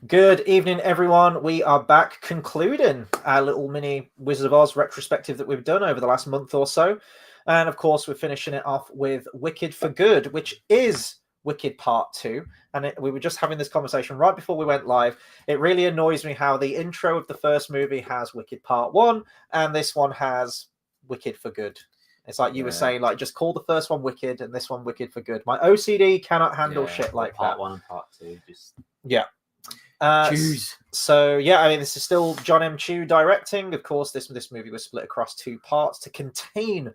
Good evening, everyone. We are back concluding our little mini Wizard of Oz retrospective that we've done over the last month or so. And of course, we're finishing it off with Wicked for Good, which is Wicked Part 2. And we were just having this conversation right before we went live. It really annoys me how the intro of the first movie has Wicked Part 1, and this one has Wicked for Good. It's like you were saying, like, just call the first one Wicked and this one Wicked for Good. My OCD cannot handle shit like part that. Part 1 and Part 2, just... Yeah. Choose. So yeah, I mean, this is still John M. Chu directing. Of course, this movie was split across 2 parts to contain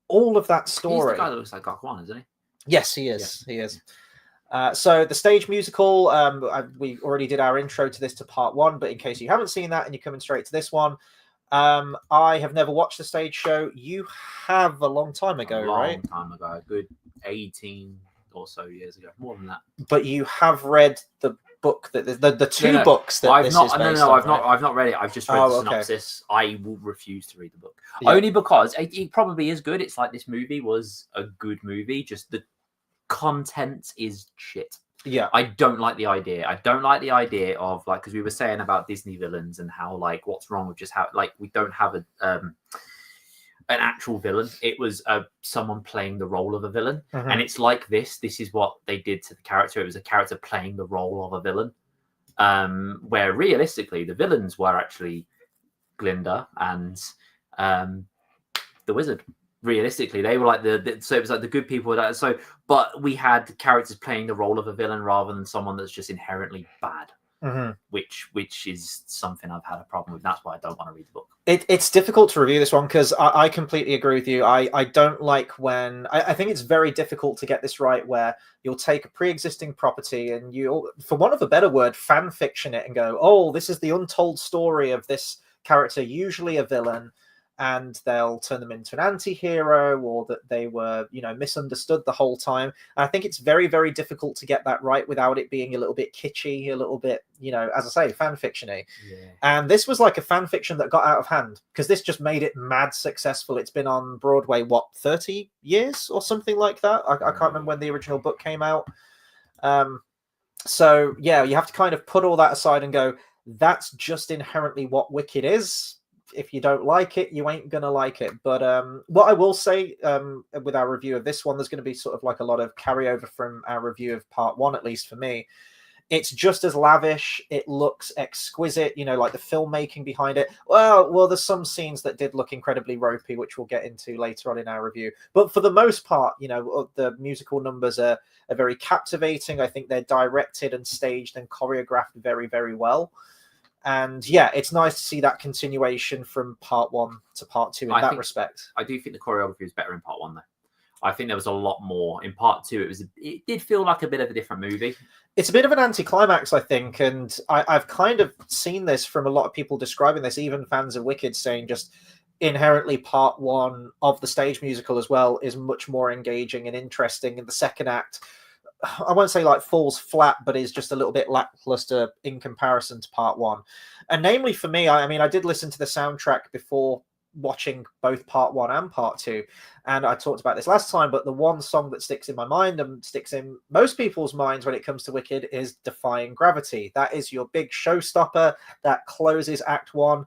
all of that story. He's the guy that looks like Gok Wan, isn't he? Yes, he is. Yeah. He is. So the stage musical, we already did our intro to this to Part 1, but in case you haven't seen that and you're coming straight to this one, I have never watched the stage show. You have a long time ago, right? A long time ago, a good 18 or so years ago, more than that. But you have read the book that the two books that I've this not, is based on, right? I've not read it. I've just read the synopsis. Okay. I will refuse to read the book only because it probably is good. It's like this movie was a good movie, just the content is shit. Yeah, I don't like the idea. I don't like the idea of, like, because we were saying about Disney villains and how, like, what's wrong with just how, like, we don't have an actual villain. It was someone playing the role of a villain. Mm-hmm. And it's like this is what they did to the character. It was a character playing the role of a villain, where realistically the villains were actually Glinda and the wizard. Realistically, they were like so it was like the good people. But we had characters playing the role of a villain rather than someone that's just inherently bad. Mm-hmm. Which is something I've had a problem with. That's why I don't want to read the book. It's difficult to review this one because I completely agree with you. I don't like when I think it's very difficult to get this right, where you'll take a pre-existing property and you, for want of a better word, fan fiction it and go, oh, this is the untold story of this character, usually a villain, and they'll turn them into an anti-hero, or that they were, misunderstood the whole time. And I think it's very, very difficult to get that right without it being a little bit kitschy, a little bit, as I say, fan fiction-y. Yeah. And this was like a fan fiction that got out of hand because this just made it mad successful. It's been on Broadway, 30 years or something like that? I can't remember when the original book came out. So, yeah, you have to kind of put all that aside and go, that's just inherently what Wicked is. If you don't like it, you ain't gonna like it. But what I will say with our review of this one, there's going to be sort of like a lot of carryover from our review of Part 1, at least for me. It's just as lavish. It looks exquisite, like the filmmaking behind it. Well, there's some scenes that did look incredibly ropey, which we'll get into later on in our review. But for the most part, the musical numbers are very captivating. I think they're directed and staged and choreographed very, very well. And yeah, it's nice to see that continuation from Part 1 to Part 2 in that respect. I do think the choreography was better in Part 1, though. I think there was a lot more. In Part 2, it did feel like a bit of a different movie. It's a bit of an anticlimax, I think. And I've kind of seen this from a lot of people describing this, even fans of Wicked, saying just inherently Part 1 of the stage musical as well is much more engaging and interesting. And the second act, I won't say like falls flat, but is just a little bit lackluster in comparison to Part 1. And namely for me, I mean, I did listen to the soundtrack before watching both Part 1 and Part 2. And I talked about this last time, but the one song that sticks in my mind and sticks in most people's minds when it comes to Wicked is Defying Gravity. That is your big showstopper that closes Act 1.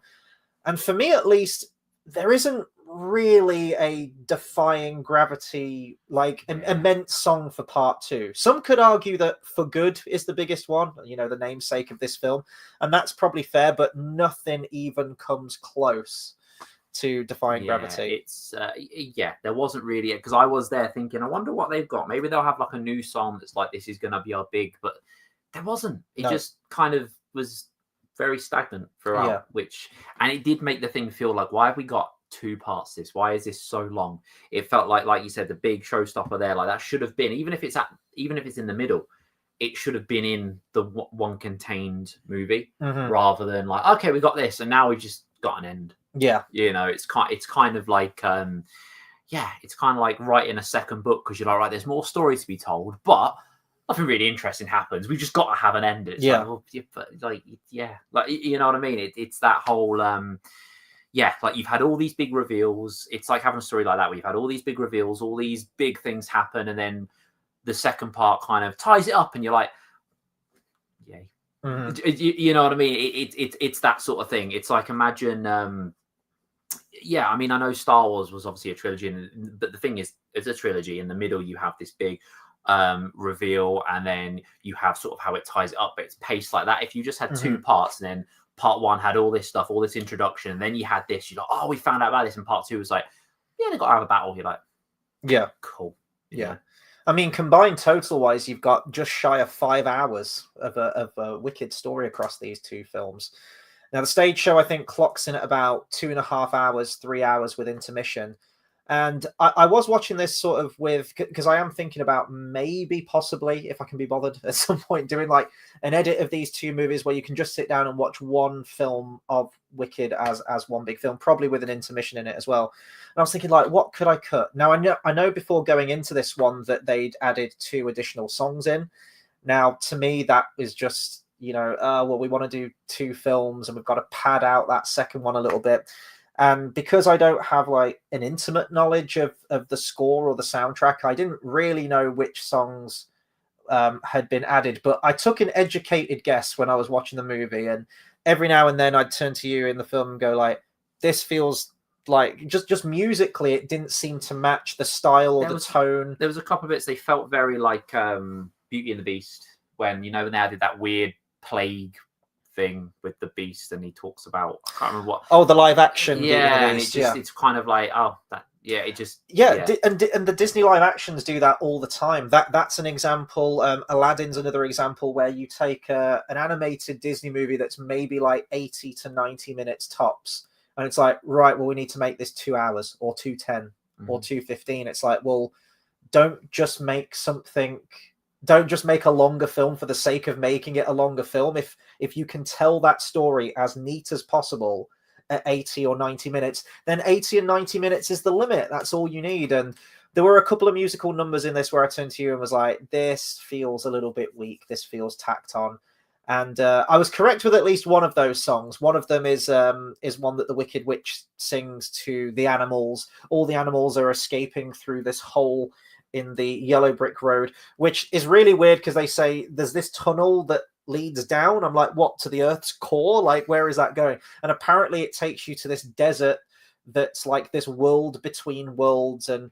And for me, at least, there isn't really a Defying Gravity, like an immense song for Part 2. Some could argue that For Good is the biggest one, the namesake of this film, and that's probably fair, but nothing even comes close to Defying Gravity. It's there wasn't really, because I was there thinking, I wonder what they've got. Maybe they'll have like a new song that's like, this is gonna be our big, but there wasn't. It just kind of was very stagnant throughout, and it did make the thing feel like, why have we got 2 parts this? Why is this so long? It felt like you said, the big showstopper there, like that should have been, even if it's in the middle, it should have been in the one contained movie, rather than like, okay, we got this and now we've just got an end. It's kind of like it's kind of like writing a second book, because you're like, right, there's more stories to be told, but nothing really interesting happens. We've just got to have an end. It's like, well, like you know what I mean? It's that whole like you've had all these big reveals. It's like having a story like that where you've had all these big reveals, all these big things happen, and then the second part kind of ties it up, and you're like, yay. Mhm. You know what I mean? It's that sort of thing. It's like, imagine, yeah, I mean, I know Star Wars was obviously a trilogy, but the thing is, it's a trilogy. In the middle, you have this big reveal, and then you have sort of how it ties it up, but it's paced like that. If you just had two parts, and then part one had all this stuff, all this introduction, and then you had this, you're like, oh, we found out about this, and part two was like, yeah, they got to have a battle. You're like, Yeah, cool. yeah. I mean, combined total wise, you've got just shy of 5 hours of a wicked story across these two films. Now, the stage show, I think, clocks in at about 2.5 hours, 3 hours with intermission. And I was watching this sort of with, because I am thinking about maybe, possibly, if I can be bothered at some point, doing like an edit of these two movies where you can just sit down and watch one film of Wicked as one big film, probably with an intermission in it as well. And I was thinking, like, what could I cut? Now, I know before going into this one that they'd added 2 additional songs in. Now, to me, that is just, well, we want to do 2 films and we've got to pad out that second one a little bit. And because I don't have like an intimate knowledge of the score or the soundtrack, I didn't really know which songs had been added. But I took an educated guess when I was watching the movie, and every now and then I'd turn to you in the film and go like, "This feels like just musically, it didn't seem to match the style or the tone." There was a couple of bits they felt very like Beauty and the Beast, when they added that weird plague thing with the beast, and he talks about, I can't remember what. Oh, the live action. Yeah, and it's kind of like, oh, that, yeah, it just, And the Disney live actions do that all the time. That's an example. Aladdin's another example where you take an animated Disney movie that's maybe like 80 to 90 minutes tops, and it's like, right, well, we need to make this 2 hours or 2:10 or 2:15. It's like, well, don't just make a longer film for the sake of making it a longer film. If you can tell that story as neat as possible at 80 or 90 minutes, then 80 and 90 minutes is the limit. That's all you need. And there were a couple of musical numbers in this where I turned to you and was like, this feels a little bit weak. This feels tacked on. And I was correct with at least one of those songs. One of them is one that the Wicked Witch sings to the animals. All the animals are escaping through this hole in the yellow brick road, which is really weird because they say there's this tunnel that leads down. I'm like, what, to the Earth's core? Like, where is that going? And apparently it takes you to this desert that's like this world between worlds. And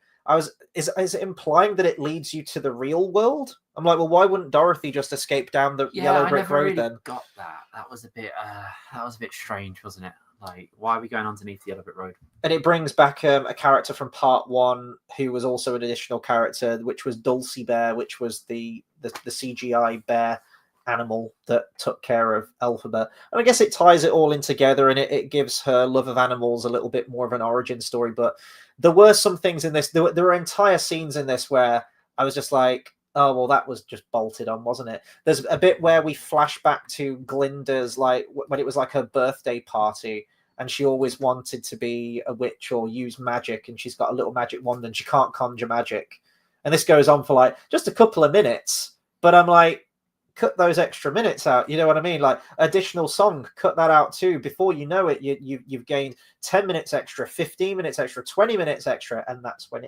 is it implying that it leads you to the real world? I'm like, well, why wouldn't Dorothy just escape down the yellow brick road then? Got that. That was a bit strange, wasn't it? Like, why are we going underneath the yellow brick road? And it brings back a character from part 1 who was also an additional character, which was Dulcie Bear, which was the CGI bear animal that took care of Elphaba. And I guess it ties it all in together, and it gives her love of animals a little bit more of an origin story. But there were some things in this, there were entire scenes in this where I was just like, oh, well, that was just bolted on, wasn't it? There's a bit where we flash back to Glinda's, like, when it was like her birthday party, and she always wanted to be a witch or use magic, and she's got a little magic wand and she can't conjure magic. And this goes on for like just a couple of minutes, but I'm like, cut those extra minutes out. You know what I mean? Like, additional song, cut that out too. Before you know it, you've gained 10 minutes extra, 15 minutes extra, 20 minutes extra, and that's when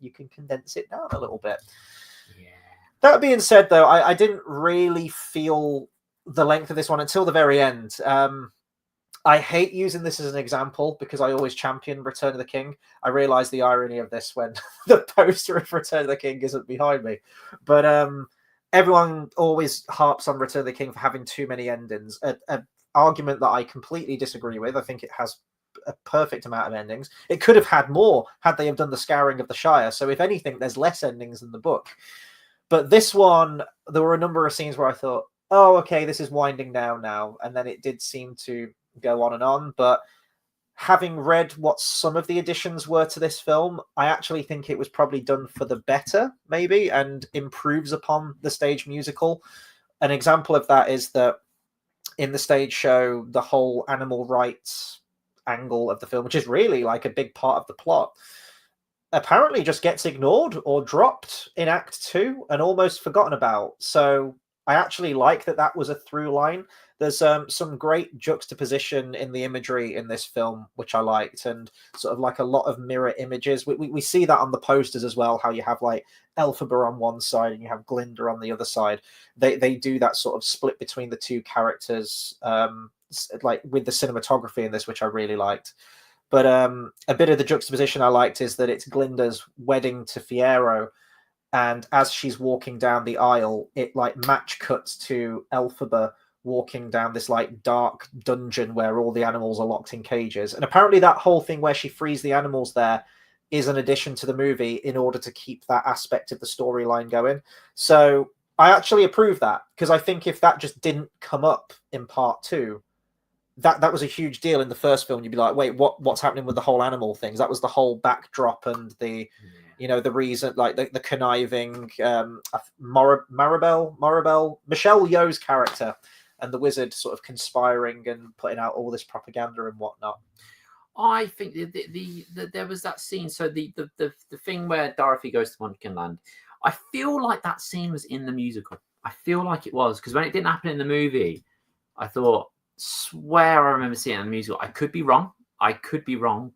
you can condense it down a little bit. Yeah. That being said, though, I didn't really feel the length of this one until the very end. I hate using this as an example because I always champion Return of the King. I realize the irony of this when the poster of Return of the King isn't behind me. But everyone always harps on Return of the King for having too many endings. An argument that I completely disagree with. I think it has a perfect amount of endings. It could have had more had they have done the Scouring of the Shire. So if anything, there's less endings in the book. But this one, there were a number of scenes where I thought, oh, okay, this is winding down now. And then it did seem to go on and on. But having read what some of the additions were to this film, I actually think it was probably done for the better, maybe, and improves upon the stage musical. An example of that is that in the stage show, the whole animal rights angle of the film, which is really like a big part of the plot, apparently just gets ignored or dropped in Act 2 and almost forgotten about. So I actually like that was a through line. There's some great juxtaposition in the imagery in this film, which I liked, and sort of like a lot of mirror images. We see that on the posters as well, how you have like Elphaba on one side and you have Glinda on the other side. They do that sort of split between the two characters, like with the cinematography in this, which I really liked. But a bit of the juxtaposition I liked is that it's Glinda's wedding to Fiero, and as she's walking down the aisle, it like match cuts to Elphaba walking down this like dark dungeon where all the animals are locked in cages. And apparently that whole thing where she frees the animals there is an addition to the movie in order to keep that aspect of the storyline going. So I actually approve that, because I think if that just didn't come up in part 2, that was a huge deal in the first film. You'd be like, wait, what's happening with the whole animal things? That was the whole backdrop and the the reason, like the conniving Maribel, Michelle Yeoh's character and the wizard sort of conspiring and putting out all this propaganda and whatnot. I think there was that scene. So the thing where Dorothy goes to Wonderland, I feel like that scene was in the musical. I feel like it was, because when it didn't happen in the movie, I swear I remember seeing it in the musical. I could be wrong,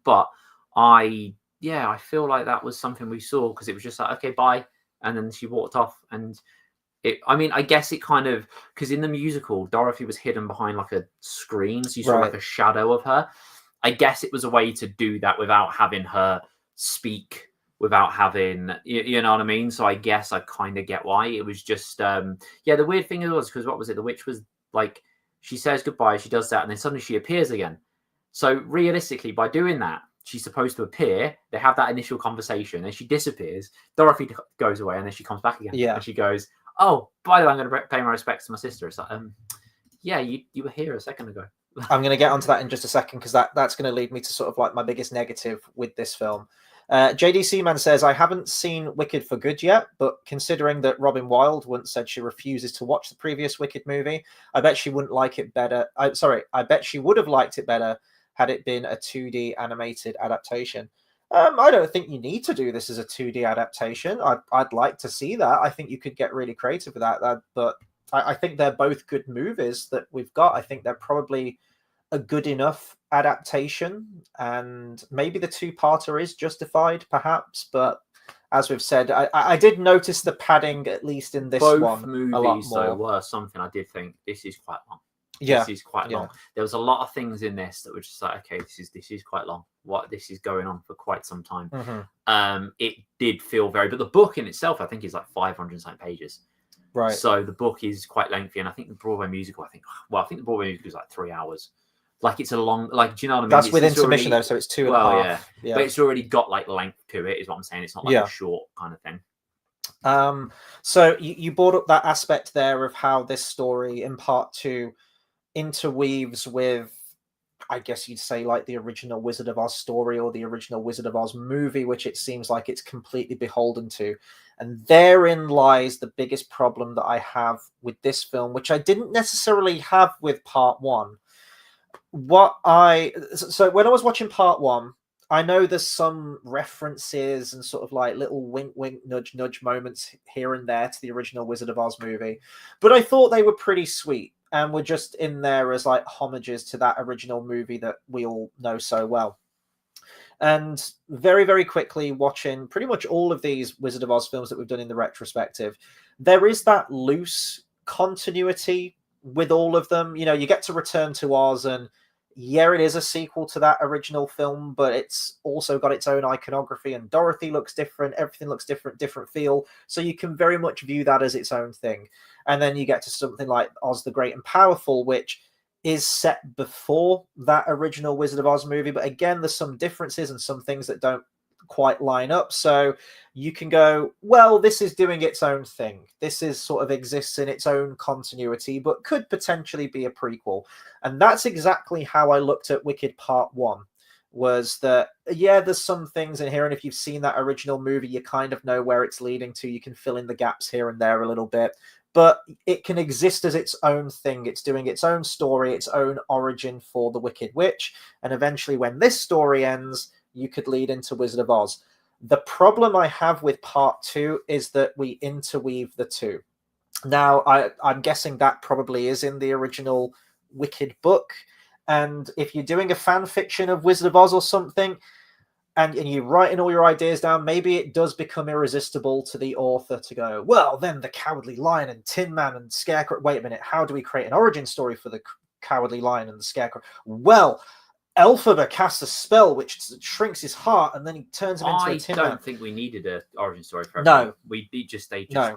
but I feel like that was something we saw, because it was just like, okay, bye, and then she walked off. And I guess it kind of, because in the musical, Dorothy was hidden behind like a screen, so you saw like a shadow of her. I guess it was a way to do that without having her speak, without having, you know what I mean? So I guess I kind of get why. It was just, the weird thing was, because what was it? The witch was like, she says goodbye, she does that, and then suddenly she appears again. So realistically, by doing that, she's supposed to appear, they have that initial conversation, and she disappears. Dorothy goes away, and then she comes back again. Yeah. And she goes, oh, by the way, I'm going to pay my respects to my sister. It's like, you were here a second ago. I'm going to get onto that in just a second, because that's going to lead me to sort of like my biggest negative with this film. JDC Man says, I haven't seen Wicked for Good yet, but considering that Robin Wilde once said she refuses to watch the previous Wicked movie, I bet she wouldn't like it better. I bet she would have liked it better had it been a 2D animated adaptation. I don't think you need to do this as a 2D adaptation. I'd like to see that. I think you could get really creative with that. But I think they're both good movies that we've got. I think they're probably a good enough adaptation, and maybe the 2-parter is justified, perhaps. But as we've said, I did notice the padding, at least in this Both one, movies, a lot more. though, were something I did think, this is quite long. Yeah, this is quite long. There was a lot of things in this that were just like, okay, this is quite long. This is going on for quite some time. Mm-hmm. It did feel very, but the book in itself, I think, is like 500 something pages. Right. So the book is quite lengthy, and I think the Broadway musical, I think the Broadway musical is like 3 hours. Like, it's a long, like, do you know what I mean? That's with intermission though, so it's 2.5. Yeah. But it's already got like length to it, is what I'm saying. It's not like a short kind of thing. So you brought up that aspect there of how this story in part 2 interweaves with, I guess you'd say, like the original Wizard of Oz story or the original Wizard of Oz movie, which it seems like it's completely beholden to. And therein lies the biggest problem that I have with this film, which I didn't necessarily have with part 1. So when I was watching part 1, I know there's some references and sort of like little wink, wink, nudge, nudge moments here and there to the original Wizard of Oz movie, but I thought they were pretty sweet and were just in there as like homages to that original movie that we all know so well. And very, very quickly watching pretty much all of these Wizard of Oz films that we've done in the retrospective, there is that loose continuity with all of them. You know, you get to Return to Oz, and it is a sequel to that original film, but it's also got its own iconography, and Dorothy looks different, everything looks different feel, so you can very much view that as its own thing. And then you get to something like Oz the Great and Powerful, which is set before that original Wizard of Oz movie, but again, there's some differences and some things that don't quite line up. So you can go, well, this is doing its own thing. This is sort of exists in its own continuity, but could potentially be a prequel. And that's exactly how I looked at Wicked Part 1, was that, there's some things in here, and if you've seen that original movie, you kind of know where it's leading to. You can fill in the gaps here and there a little bit, but it can exist as its own thing. It's doing its own story, its own origin for the Wicked Witch, and eventually when this story ends, you could lead into Wizard of Oz. The problem I have with part 2 is that we interweave the two. Now, I'm guessing that probably is in the original Wicked book. And if you're doing a fan fiction of Wizard of Oz or something, and you're writing all your ideas down, maybe it does become irresistible to the author to go, well, then the Cowardly Lion and Tin Man and Scarecrow. Wait a minute, how do we create an origin story for the Cowardly Lion and the Scarecrow? Well, Elphaba casts a spell which shrinks his heart, and then he turns him into a Tin Man. I don't think we needed an origin story for everyone. No. They just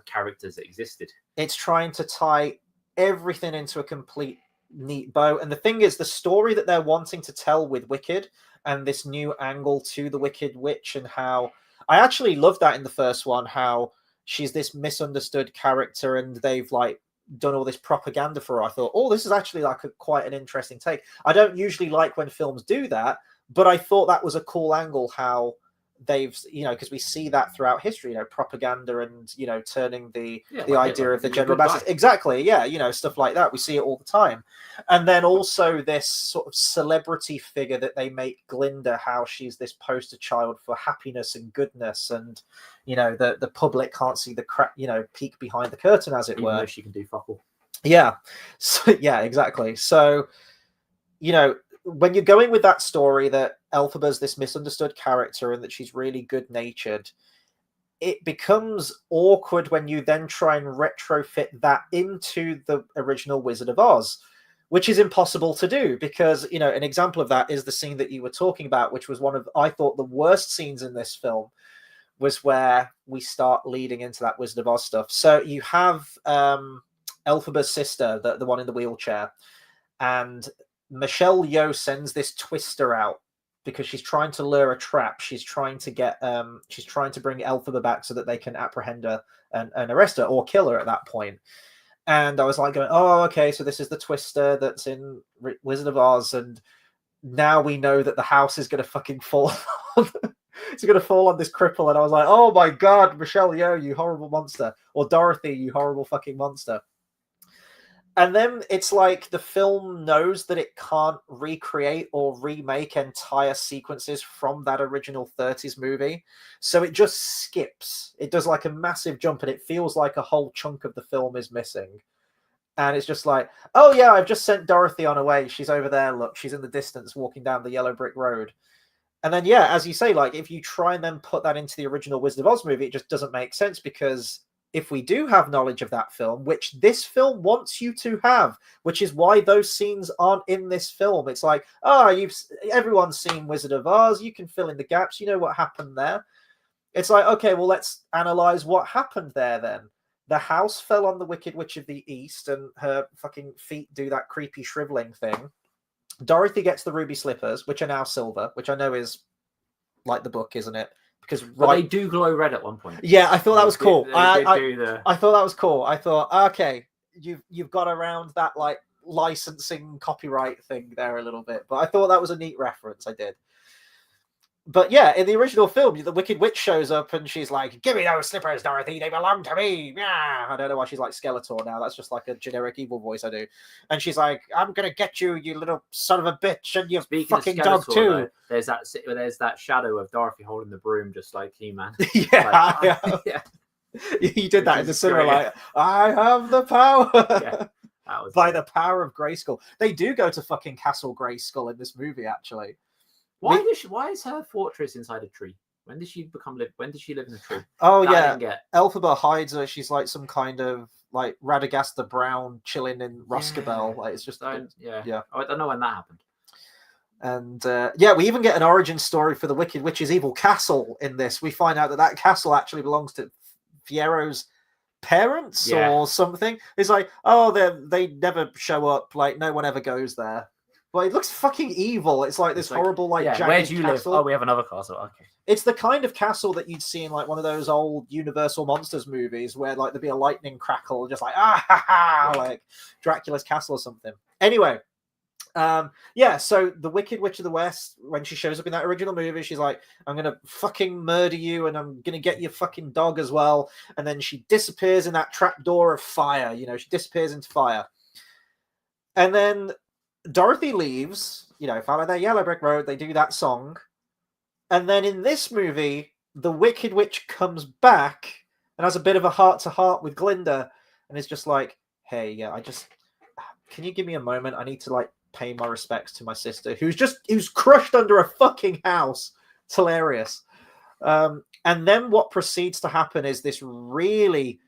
characters that existed. It's trying to tie everything into a complete neat bow. And the thing is, the story that they're wanting to tell with Wicked and this new angle to the Wicked Witch, and how I actually love that in the first one, how she's this misunderstood character and they've like done all this propaganda for her. I thought, oh, this is actually like quite an interesting take. I don't usually like when films do that, but I thought that was a cool angle, how they've, because we see that throughout history, propaganda and, turning the idea of the general masses. Exactly. Yeah. Stuff like that. We see it all the time. And then also this sort of celebrity figure that they make Glinda, how she's this poster child for happiness and goodness. And, the public can't see the peek behind the curtain, as it Even were. though she can do fuck all. Yeah. So, yeah, exactly. So, when you're going with that story that Elphaba's this misunderstood character and that she's really good-natured, it becomes awkward when you then try and retrofit that into the original Wizard of Oz, which is impossible to do because, an example of that is the scene that you were talking about, which was one of, I thought, the worst scenes in this film, was where we start leading into that Wizard of Oz stuff. So you have Elphaba's sister, the one in the wheelchair, and Michelle Yeoh sends this twister out because she's trying to lure a trap. She's trying to bring Elphaba back so that they can apprehend her and arrest her or kill her at that point. And I was like going, oh, okay, so this is the twister that's in Wizard of Oz, and now we know that the house is going to fucking fall. It's going to fall on this cripple. And I was like, oh my God, Michelle Yeoh, you horrible monster. Or Dorothy, you horrible fucking monster. And then it's like the film knows that it can't recreate or remake entire sequences from that original 30s movie. So it just skips. It does like a massive jump, and it feels like a whole chunk of the film is missing. And it's just like, oh yeah, I've just sent Dorothy on her way. She's over there. Look, she's in the distance walking down the yellow brick road. And then, yeah, as you say, like if you try and then put that into the original Wizard of Oz movie, it just doesn't make sense, because if we do have knowledge of that film, which this film wants you to have, which is why those scenes aren't in this film. It's like, everyone's seen Wizard of Oz. You can fill in the gaps. You know what happened there. It's like, okay, well, let's analyze what happened there then. The house fell on the Wicked Witch of the East, and her fucking feet do that creepy shriveling thing. Dorothy gets the ruby slippers, which are now silver, which I know is like the book, isn't it? Because they do glow red at one point. Yeah, I thought that was cool. I thought that was cool. I thought, okay, you've got around that like licensing copyright thing there a little bit, but I thought that was a neat reference. I did. But yeah, in the original film, the Wicked Witch shows up and she's like, "Give me those slippers, Dorothy. They belong to me." Yeah, I don't know why she's like Skeletor now. That's just like a generic evil voice I do. And she's like, "I'm gonna get you, you little son of a bitch, and your fucking dog too." Though, there's that shadow of Dorothy holding the broom, just like He-Man. Yeah, yeah. You did that in the cinema, like, "I have the power." Yeah, that was by the power of Grayskull. They do go to fucking Castle Grayskull in this movie, actually. Why is her fortress inside a tree? When did she live in a tree? Oh, yeah. Elphaba hides her. She's like some kind of like Radagast the Brown chilling in Roscabel. Like, it's just yeah. I don't know when that happened. And we even get an origin story for the Wicked Witch's evil castle in this. We find out that castle actually belongs to Fiero's parents or something. It's like, oh, they never show up. Like, no one ever goes there. Well, it looks fucking evil. It's like this horrible, like, where do you castle. live? Oh, we have another castle. Okay. It's the kind of castle that you'd see in like one of those old Universal Monsters movies where like there'd be a lightning crackle, just like like Dracula's castle or something. Anyway, so the Wicked Witch of the West, when she shows up in that original movie, she's like, "I'm gonna fucking murder you, and I'm gonna get your fucking dog as well." And then she disappears in that trapdoor of fire. She disappears into fire, and then Dorothy leaves, follow their yellow brick road. They do that song. And then in this movie, the Wicked Witch comes back and has a bit of a heart-to-heart with Glinda. And is just like, hey, I just can you give me a moment? I need to like pay my respects to my sister, who's crushed under a fucking house. It's hilarious. And then what proceeds to happen is this really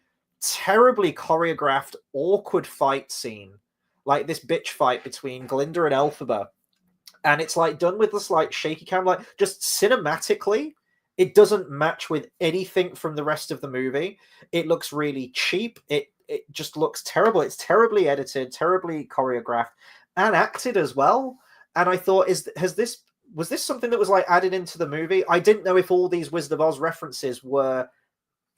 terribly choreographed, awkward fight scene, like this bitch fight between Glinda and Elphaba. And it's like done with this like shaky cam, like just cinematically, it doesn't match with anything from the rest of the movie. It looks really cheap. It just looks terrible. It's terribly edited, terribly choreographed, and acted as well. And I thought, was this something that was like added into the movie? I didn't know if all these Wizard of Oz references were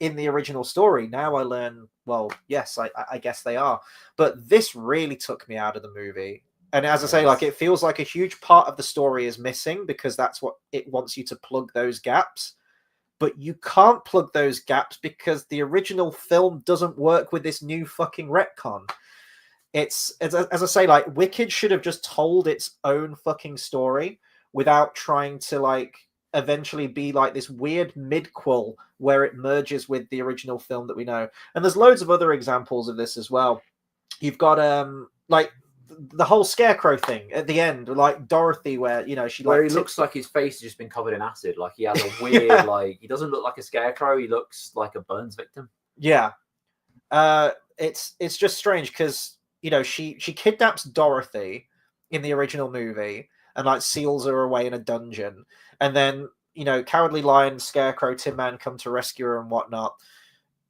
in the original story. Now I learn, well, yes, I guess they are. But this really took me out of the movie. And as I say, like, it feels like a huge part of the story is missing because that's what it wants you to plug those gaps. But you can't plug those gaps because the original film doesn't work with this new fucking retcon. It's as I say, like, Wicked should have just told its own fucking story without trying to, like, eventually be like this weird midquel where it merges with the original film that we know. And there's loads of other examples of this as well. You've got like the whole scarecrow thing at the end, like Dorothy, where she where like he looks like his face has just been covered in acid. Like he has a weird, like he doesn't look like a scarecrow. He looks like a burns victim. Yeah, it's just strange because she kidnaps Dorothy in the original movie and like seals her away in a dungeon, and then Cowardly Lion, Scarecrow, Tin Man come to rescue her and whatnot.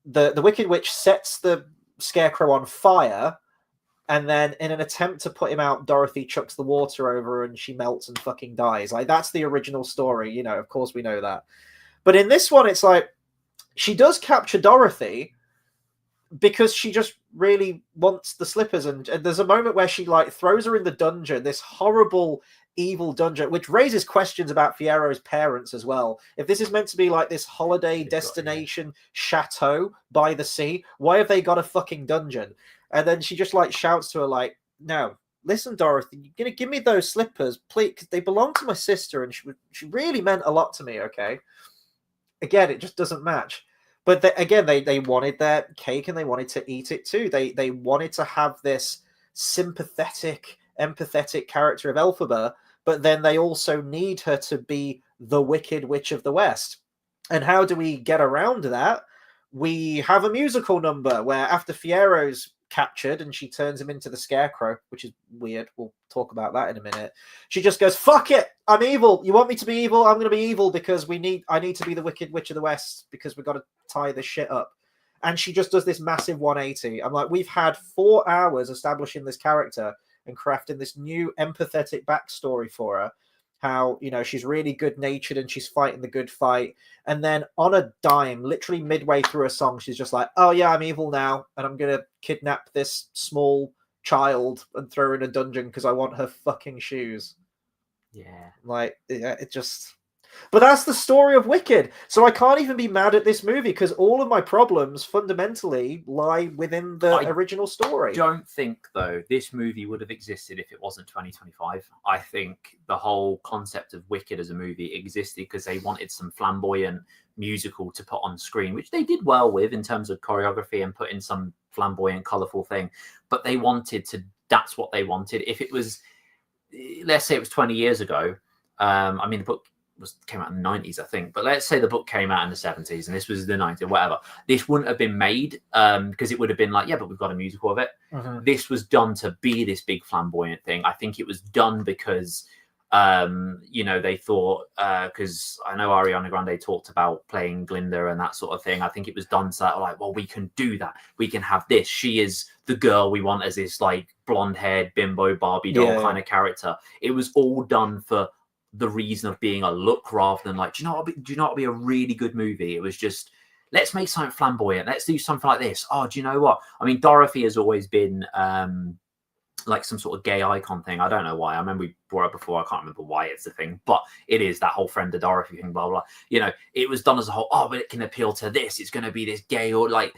The Wicked Witch sets the Scarecrow on fire. And then in an attempt to put him out, Dorothy chucks the water over her and she melts and fucking dies. Like, that's the original story. Of course we know that. But in this one, it's like, she does capture Dorothy because she just really wants the slippers. And there's a moment where she, like, throws her in the dungeon, this horrible, evil dungeon, which raises questions about Fiero's parents as well. If this is meant to be, like, this holiday destination chateau by the sea, why have they got a fucking dungeon? And then she just like shouts to her like, "No, listen, Dorothy, you're gonna give me those slippers, please, because they belong to my sister, and she really meant a lot to me." Okay, again, it just doesn't match. But they wanted their cake and they wanted to eat it too. They wanted to have this sympathetic, empathetic character of Elphaba, but then they also need her to be the Wicked Witch of the West. And how do we get around that? We have a musical number where after Fiero's captured and she turns him into the Scarecrow, which is weird. We'll talk about that in a minute. She just goes, "Fuck it, I'm evil. You want me to be evil? I'm going to be evil because I need to be the Wicked Witch of the West because we've got to tie this shit up." And she just does this massive 180. I'm like, we've had 4 hours establishing this character and crafting this new empathetic backstory for her. How, she's really good-natured and she's fighting the good fight. And then on a dime, literally midway through a song, she's just like, "Oh yeah, I'm evil now. And I'm going to kidnap this small child and throw her in a dungeon because I want her fucking shoes." Yeah. Like, it just... But that's the story of Wicked. So I can't even be mad at this movie because all of my problems fundamentally lie within the original story. I don't think, though, this movie would have existed if it wasn't 2025. I think the whole concept of Wicked as a movie existed because they wanted some flamboyant musical to put on screen, which they did well with in terms of choreography and put in some flamboyant, colourful thing. But they wanted to... That's what they wanted. If it was... Let's say it was 20 years ago. I mean, the book came out in the 90s, I think, but let's say the book came out in the 70s and this was the 90s or whatever, this wouldn't have been made because it would have been like, yeah, but we've got a musical of it. This was done to be this big flamboyant thing. I think it was done because they thought, because I know Ariana Grande talked about playing Glinda and that sort of thing. I think it was done so that, like, well, we can do that, we can have this, she is the girl we want as this like blonde haired bimbo Barbie doll kind of character. It was all done for the reason of being a look rather than like, do you know what would be a really good movie? It was just, let's make something flamboyant, let's do something like this. Oh, do you know what? I mean, Dorothy has always been like some sort of gay icon thing. I don't know why. I remember we brought it before. I can't remember why it's a thing, but it is that whole friend of Dorothy thing, blah, blah. It was done as a whole, oh, but it can appeal to this. It's going to be this gay, or like,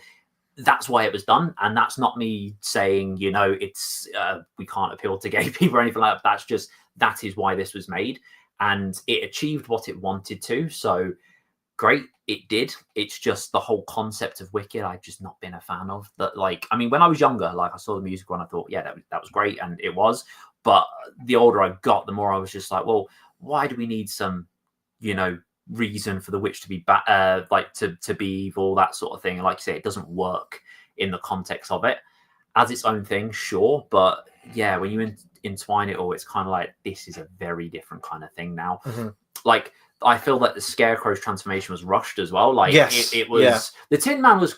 that's why it was done. And that's not me saying, it's, we can't appeal to gay people or anything like that. That is why this was made. And it achieved what it wanted to. So great. It did. It's just the whole concept of Wicked I've just not been a fan of. That, like, I mean, when I was younger, like, I saw the musical and I thought, yeah, that was great, and it was. But the older I got, the more I was just like, well, why do we need some, reason for the witch to be like to be evil, that sort of thing? And like you say, it doesn't work in the context of it as its own thing, sure, but yeah, when you entwine it all, it's kind of like, this is a very different kind of thing now. Like, I feel that the Scarecrow's transformation was rushed as well. Like, yes, it was the Tin Man was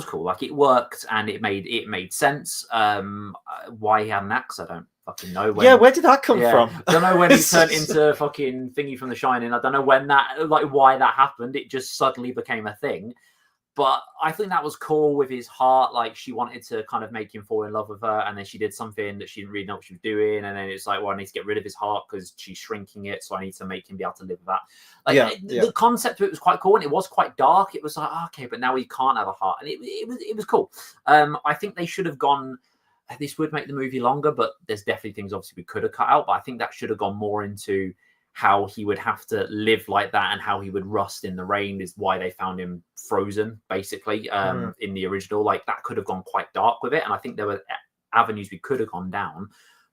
cool. Like, it worked and it made sense. Why he had an axe, I don't fucking know. Where did that come from? I don't know when he turned into fucking thingy from The Shining. I don't know when why that happened. It just suddenly became a thing. But I think that was cool with his heart. Like, she wanted to kind of make him fall in love with her, and then she did something that she didn't really know what she was doing. And then it's like, well, I need to get rid of his heart because she's shrinking it, so I need to make him be able to live with that. Like, the concept of it was quite cool, and it was quite dark. It was like, okay, but now he can't have a heart, and it was cool. I think they should have gone. This would make the movie longer, but there's definitely things obviously we could have cut out. But I think that should have gone more into how he would have to live like that and how he would rust in the rain is why they found him frozen, basically, in the original. Like, that could have gone quite dark with it. And I think there were avenues we could have gone down.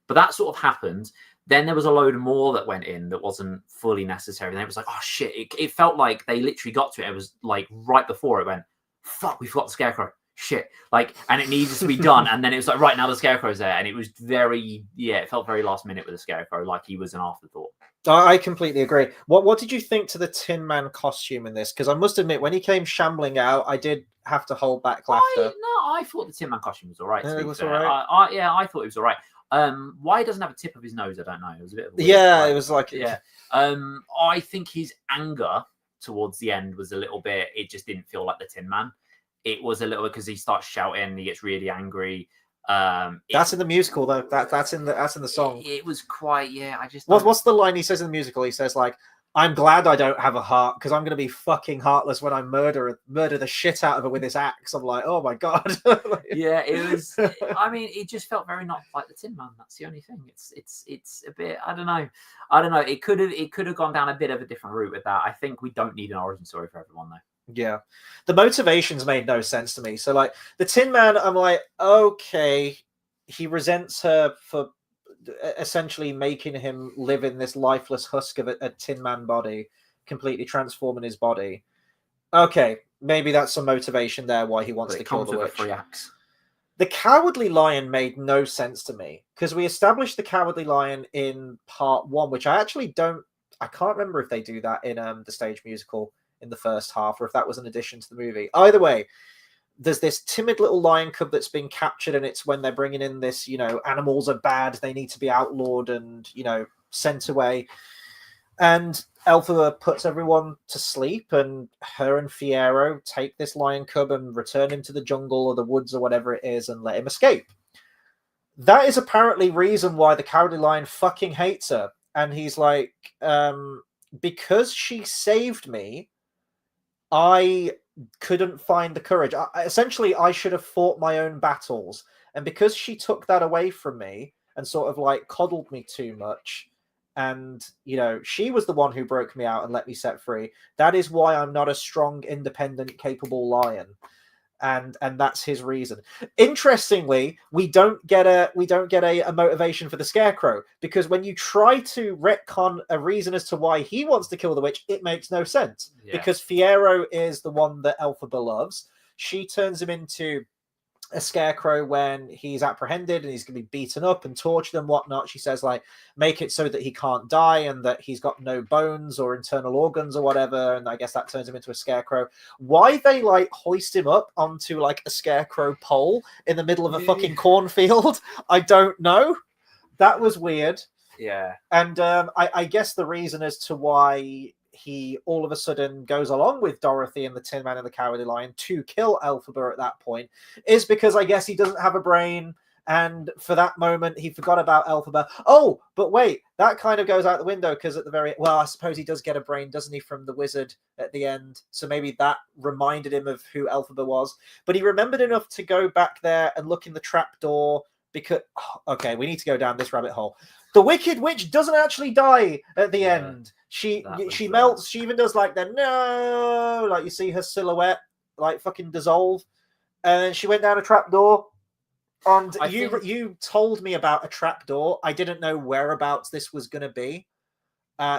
But that sort of happened. Then there was a load more that went in that wasn't fully necessary. And it was like, oh, shit. It felt like they literally got to it. It was like right before it went, fuck, we forgot the Scarecrow. Shit. Like, and it needs to be done. And then it was like, right, now the Scarecrow's there. And it was it felt very last minute with the Scarecrow, like he was an afterthought. I completely agree. What did you think to the Tin Man costume in this? Because I must admit, when he came shambling out, I did have to hold back laughter. I thought the Tin Man costume was all right. It was all right. I thought it was all right. Why he doesn't have a tip of his nose, I don't know. It was a bit of a weird, it was like... Yeah. I think his anger towards the end was a little bit... It just didn't feel like the Tin Man. It was a little bit because he starts shouting, he gets really angry. That's in the musical, though. That's in the song. It was quite, What's the line he says in the musical? He says, like, I'm glad I don't have a heart because I'm going to be fucking heartless when I murder the shit out of her with this axe. I'm like, oh my god. Yeah, it was. I mean, it just felt very not like the Tin Man. That's the only thing. It's a bit. I don't know. It could have gone down a bit of a different route with that. I think we don't need an origin story for everyone, though. Yeah, the motivations made no sense to me. So, like, the Tin Man, I'm like, okay, he resents her for essentially making him live in this lifeless husk of a Tin Man body, completely transforming his body. Okay, maybe that's some motivation there why he wants to kill the witch. Free axe. The Cowardly Lion made no sense to me because we established the Cowardly Lion in part 1, which I can't remember if they do that in the stage musical in the first half, or if that was an addition to the movie. Either way, there's this timid little lion cub that's been captured, and it's when they're bringing in this, animals are bad, they need to be outlawed and, sent away. And Elphaba puts everyone to sleep, and her and Fiyero take this lion cub and return him to the jungle or the woods or whatever it is and let him escape. That is apparently reason why the Cowardly Lion fucking hates her. And he's like, because she saved me, I couldn't find the courage. Essentially, I should have fought my own battles. And because she took that away from me and sort of like coddled me too much, and, she was the one who broke me out and let me set free, that is why I'm not a strong, independent, capable lion. And that's his reason. Interestingly, we don't get a motivation for the Scarecrow, because when you try to retcon a reason as to why he wants to kill the witch, it makes no sense. Yeah. Because Fiyero is the one that Elphaba loves. She turns him into a Scarecrow when he's apprehended and he's going to be beaten up and tortured and whatnot. She says, like, make it so that he can't die and that he's got no bones or internal organs or whatever, and I guess that turns him into a Scarecrow. Why they, like, hoist him up onto, like, a Scarecrow pole in the middle of a fucking cornfield, I don't know. That was weird. Yeah. And I guess the reason as to why he all of a sudden goes along with Dorothy and the Tin Man and the Cowardly Lion to kill Elphaba at that point is because I guess he doesn't have a brain, and for that moment he forgot about Elphaba. Oh, but wait, that kind of goes out the window because at the very... Well, I suppose he does get a brain, doesn't he, from the wizard at the end, so maybe that reminded him of who Elphaba was. But he remembered enough to go back there and look in the trapdoor because... Okay, we need to go down this rabbit hole. the Wicked Witch doesn't actually die at the Yeah, end. She was, melts. She even does like the no, like you see her silhouette like fucking dissolve, and then she went down a trapdoor. And you told me about a trapdoor. I didn't know whereabouts this was going to be.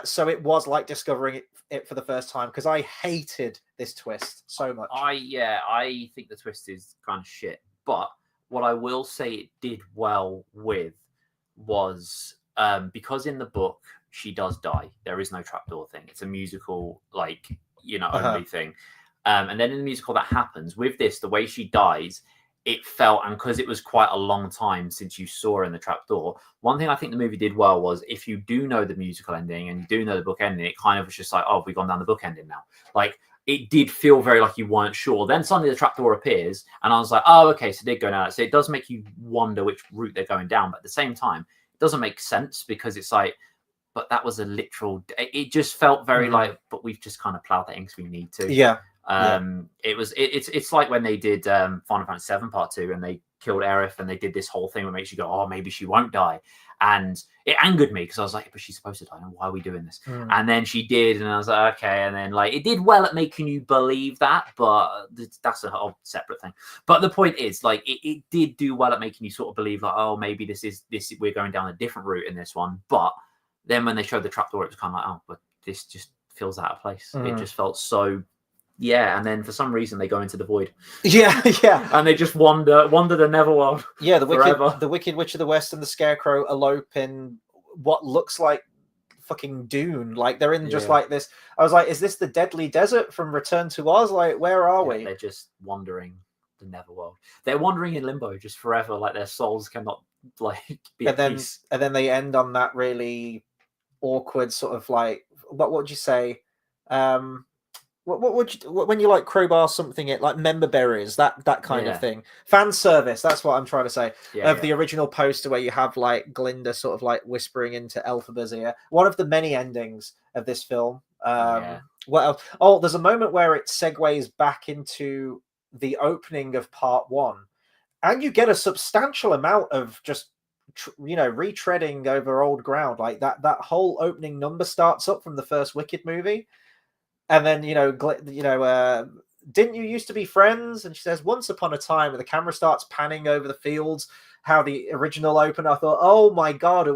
So it was like discovering it for the first time, because I hated this twist so much. I think the twist is kind of shit. But what I will say it did well with was because in the book she does die. There is no trapdoor thing. It's a musical, like, only thing. And then in the musical that happens. With this, the way she dies, it felt, and because it was quite a long time since you saw her in the trapdoor, one thing I think the movie did well was, if you do know the musical ending and you do know the book ending, it kind of was just like, oh, we've gone down the book ending now. Like, it did feel very like you weren't sure. Then suddenly the trapdoor appears, and I was like, oh, okay, so they're going down. So it does make you wonder which route they're going down, but at the same time, it doesn't make sense, because it's like, but that was a literal. It just felt very like, but we've just kind of plowed that in because we need to. Yeah. It's like when they did Final Fantasy VII Part 2, and they killed Aerith, and they did this whole thing that makes you go, oh, maybe she won't die. And it angered me, because I was like, but she's supposed to die, and why are we doing this? And then she did, and I was like, okay. And then like it did well at making you believe that, but that's a whole separate thing. But the point is, like, it did do well at making you sort of believe, like, oh, maybe this we're going down a different route in this one. But then when they showed the trapdoor, it was kind of like, oh, but this just feels out of place. It just felt so. Yeah, and then for some reason they go into the void. Yeah, and they just wander the Neverworld. Yeah, the Wicked Witch of the West and the Scarecrow elope in what looks like fucking Dune. Like, they're in just like this. I was like, is this the Deadly Desert from Return to Oz? Like, where are we? They're just wandering the Neverworld. They're wandering in limbo just forever. Like, their souls cannot like be at peace. And then they end on that really awkward sort of like, what would you say? What would you, when you like crowbar something, it like member berries, that kind of thing, fan service, that's what I'm trying to say, the original poster where you have like Glinda sort of like whispering into Elphaba's ear. One of the many endings of this film. What else? Oh, there's a moment where it segues back into the opening of part 1, and you get a substantial amount of just retreading over old ground. Like that whole opening number starts up from the first Wicked movie. And then, didn't you used to be friends? And she says, once upon a time, and the camera starts panning over the fields, how the original opened. I thought, oh my God,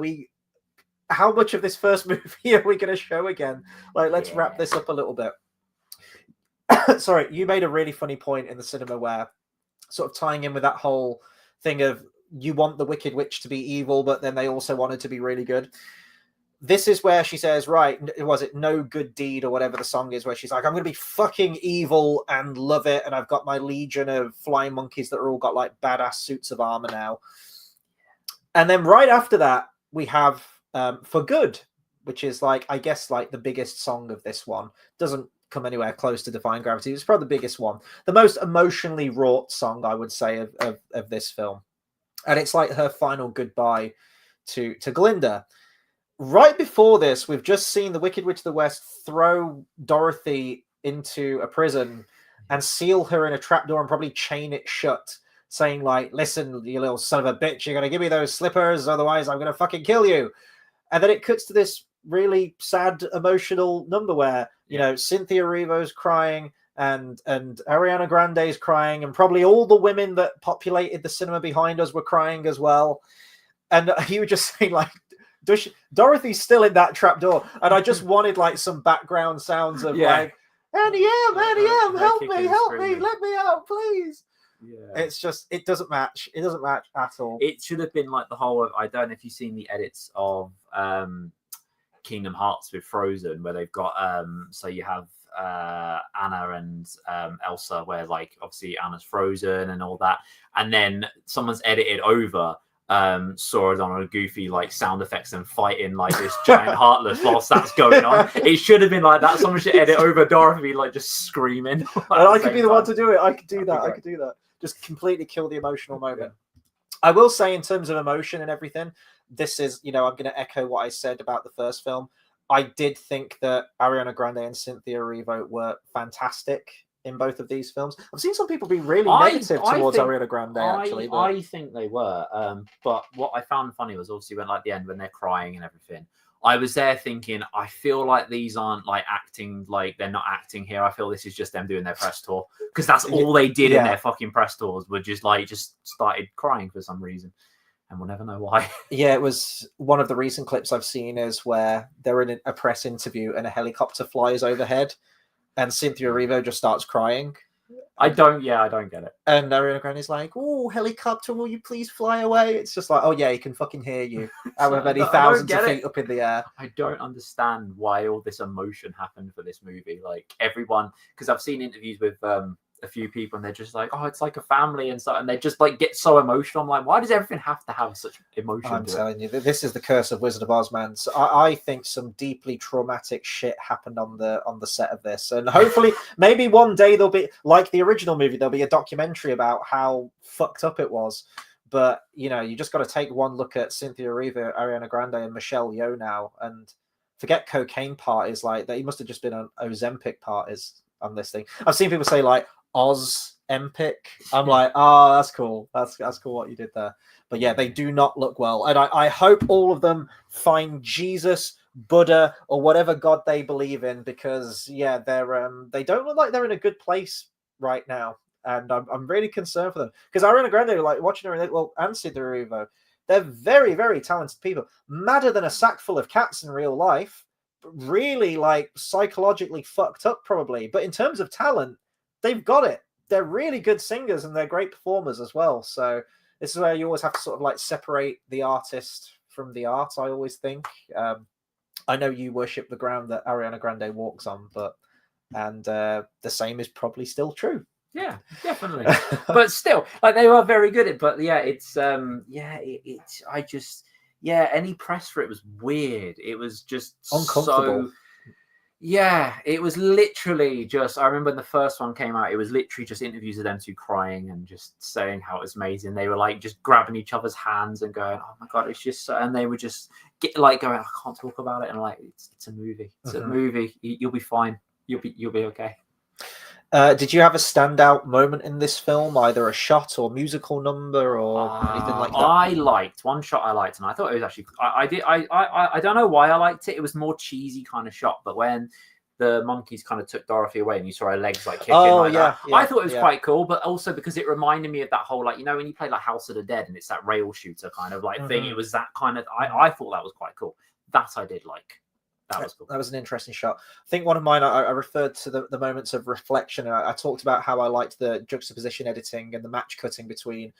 how much of this first movie are we going to show again? Like, let's wrap this up a little bit. Sorry, you made a really funny point in the cinema where, sort of tying in with that whole thing of, you want the Wicked Witch to be evil, but then they also wanted to be really good. This is where she says, right, was it No Good Deed or whatever the song is, where she's like, I'm going to be fucking evil and love it. And I've got my legion of flying monkeys that are all got like badass suits of armor now. And then right after that, we have For Good, which is like, I guess, like the biggest song of this one. Doesn't come anywhere close to Defying Gravity. It's probably the biggest one. The most emotionally wrought song, I would say, of this film. And it's like her final goodbye to Glinda. Right before this, we've just seen the Wicked Witch of the West throw Dorothy into a prison and seal her in a trapdoor and probably chain it shut, saying like, listen, you little son of a bitch, you're going to give me those slippers, otherwise I'm going to fucking kill you. And then it cuts to this really sad, emotional number where, Cynthia Erivo's crying and Ariana Grande's crying, and probably all the women that populated the cinema behind us were crying as well. And you were just saying like, Dorothy's still in that trapdoor, and I just wanted like some background sounds of like, Annie M, help me, let me out, please. It's just, it doesn't match at all. It should have been like the whole of, I don't know if you've seen the edits of Kingdom Hearts with Frozen, where they've got so you have Anna and Elsa, where like obviously Anna's frozen and all that, and then someone's edited over Sauron or Goofy like sound effects and fighting like this giant Heartless whilst that's going on. It should have been like that. Someone should edit over Dorothy like just screaming. And I could be the one to do it. I could do that. Just completely kill the emotional moment. I will say, in terms of emotion and everything, this is, I'm going to echo what I said about the first film. I did think that Ariana Grande and Cynthia Erivo were fantastic in both of these films? I've seen some people be really negative towards Ariana Grande, actually. I think they were. But what I found funny was obviously when like the end when they're crying and everything. I was there thinking, I feel like these aren't like acting, like they're not acting here. I feel this is just them doing their press tour because that's all they did in their fucking press tours were just started crying for some reason. And we'll never know why. Yeah, it was one of the recent clips I've seen is where they're in a press interview and a helicopter flies overhead and Cynthia Erivo just starts crying. I don't get it. And Ariana Grande's like, "Oh, helicopter, will you please fly away?" It's just like, oh yeah, he can fucking hear you. However many thousands of feet up in the air. I don't understand why all this emotion happened for this movie. Like everyone, because I've seen interviews with a few people and they're just like, oh, it's like a family and so, and they just like get so emotional. I'm like, why does everything have to have such emotion? I'm telling you, this is the curse of Wizard of Oz, man. So I think some deeply traumatic shit happened on the set of this, and hopefully, maybe one day there'll be like the original movie. There'll be a documentary about how fucked up it was. But you know, you just got to take one look at Cynthia Erivo, Ariana Grande, and Michelle Yeoh now, and forget cocaine parties. Like he must have just been on Ozempic parties on this thing. I've seen people say like Oz Empic. I'm like, oh, that's cool. That's cool what you did there. But yeah, they do not look well. And I hope all of them find Jesus, Buddha, or whatever God they believe in, because yeah, they don't look like they're in a good place right now. And I'm really concerned for them. Because Ariana Grande, like watching her and Cynthia Erivo, they're very, very talented people. Madder than a sack full of cats in real life. Really like psychologically fucked up probably. But in terms of talent, they've got it. They're really good singers and they're great performers as well. So this is where you always have to sort of like separate the artist from the art, I always think. I know you worship the ground that Ariana Grande walks on, and the same is probably still true. Yeah, definitely. But still, like they are very good at it. But yeah, it's any press for it was weird. It was just uncomfortable. So, yeah, it was literally just. I remember when the first one came out, it was literally just interviews of them two crying and just saying how it was amazing. They were like just grabbing each other's hands and going, "Oh my god, it's just," and they would just get like going, "I can't talk about it," and like, "It's a movie. It's a movie. You'll be fine. You'll be okay." Did you have a standout moment in this film, either a shot or musical number or anything like that? I liked one shot. I liked, and I thought it was actually. I don't know why I liked it. It was more cheesy kind of shot, but when the monkeys kind of took Dorothy away and you saw her legs like kicking that, I thought it was quite cool. But also because it reminded me of that whole like when you play like House of the Dead and it's that rail shooter kind of like thing. It was that kind of. I thought that was quite cool. That I did like. That was cool. That was an interesting shot. I think one of mine, I referred to the moments of reflection. I talked about how I liked the juxtaposition editing and the match cutting between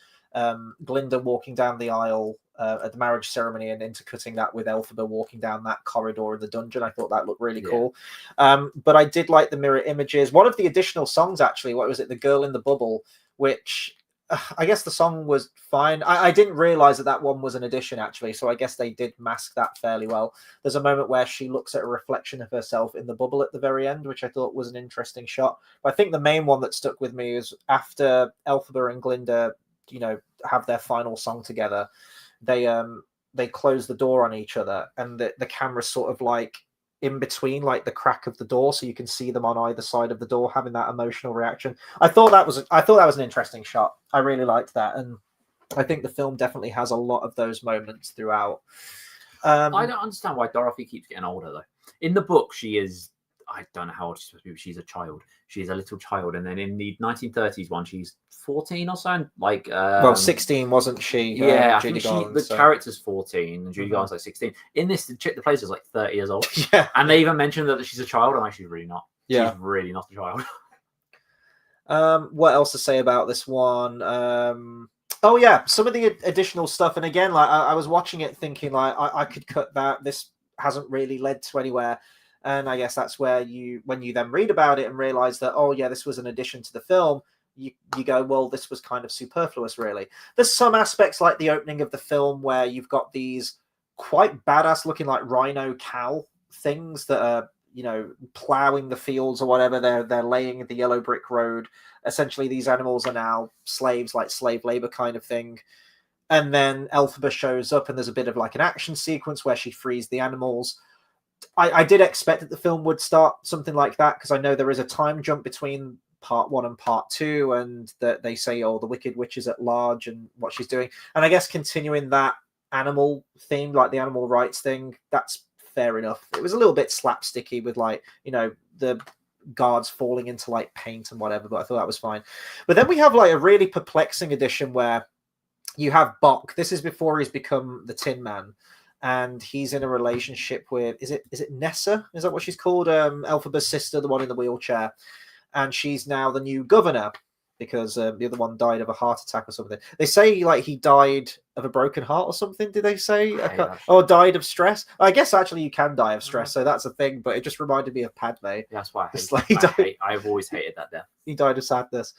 Glinda walking down the aisle at the marriage ceremony and intercutting that with Elphaba walking down that corridor in the dungeon. I thought that looked really cool. But I did like the mirror images. One of the additional songs, actually, what was it? The Girl in the Bubble, which... I guess the song was fine. I didn't realize that one was an addition, actually. So I guess they did mask that fairly well. There's a moment where she looks at a reflection of herself in the bubble at the very end, which I thought was an interesting shot. But I think the main one that stuck with me is after Elphaba and Glinda, have their final song together. They close the door on each other, and the camera's sort of like in between like the crack of the door, so you can see them on either side of the door having that emotional reaction. I thought that was an interesting shot. I really liked that, and I think the film definitely has a lot of those moments throughout. I don't understand why Dorothy keeps getting older though. In the book, she is, I don't know how old she's supposed to be, but she's a child. She's a little child, and then in the 1930s one, she's 14 or so. Like, 16 wasn't she? Yeah, I think the character's 14, and Judy Garland's like 16. In this, the chick that plays is like 30 years old. Yeah, and they even mentioned that she's a child. I'm actually really not. Yeah, she's really not a child. What else to say about this one? Oh yeah, some of the additional stuff, and again, like I was watching it thinking like I could cut that. This hasn't really led to anywhere. And I guess that's where when you then read about it and realize that, oh yeah, this was an addition to the film, you go, well, this was kind of superfluous, really. There's some aspects like the opening of the film where you've got these quite badass looking like rhino cow things that are, plowing the fields or whatever. They're laying the yellow brick road. Essentially, these animals are now slaves, like slave labor kind of thing. And then Elphaba shows up and there's a bit of like an action sequence where she frees the animals. I did expect that the film would start something like that because I know there is a time jump between part 1 and part 2, and that they say, oh, the Wicked Witch is at large and what she's doing. And I guess continuing that animal theme, like the animal rights thing, that's fair enough. It was a little bit slapsticky with like, you know, the guards falling into like paint and whatever, but I thought that was fine. But then we have like a really perplexing edition where you have Bok. This is before he's become the Tin Man, and he's in a relationship with, is it Nessa? Is that what she's called? Elphaba's sister, the one in the wheelchair, and she's now the new governor because the other one died of a heart attack or something. They say like he died of a broken heart or something. Did they say? Or died of stress? I guess actually you can die of stress, so that's a thing. But it just reminded me of Padme. That's why I've always hated that death. He died of sadness.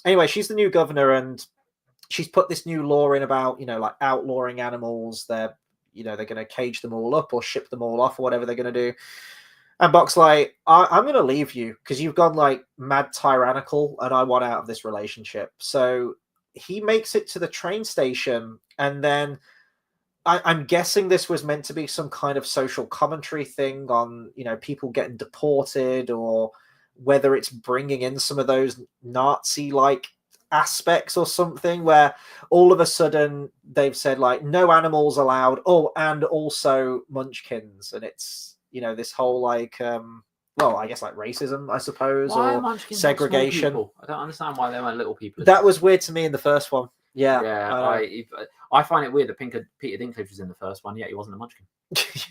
Anyway, she's the new governor, and she's put this new law in about, you know, like outlawing animals. They're going to cage them all up or ship them all off or whatever they're going to do. And Bok's like, I'm going to leave you because you've gone like mad tyrannical and I want out of this relationship. So he makes it to the train station, and then I'm guessing this was meant to be some kind of social commentary thing on, you know, people getting deported, or whether it's bringing in some of those Nazi-like aspects or something, where all of a sudden they've said like no animals allowed, and also munchkins, and it's, you know, this whole like well, I guess like racism, I suppose, or segregation. I don't understand why they weren't little people. That was weird to me in the first one. I find it weird that Peter Dinklage was in the first one, yet he wasn't a munchkin.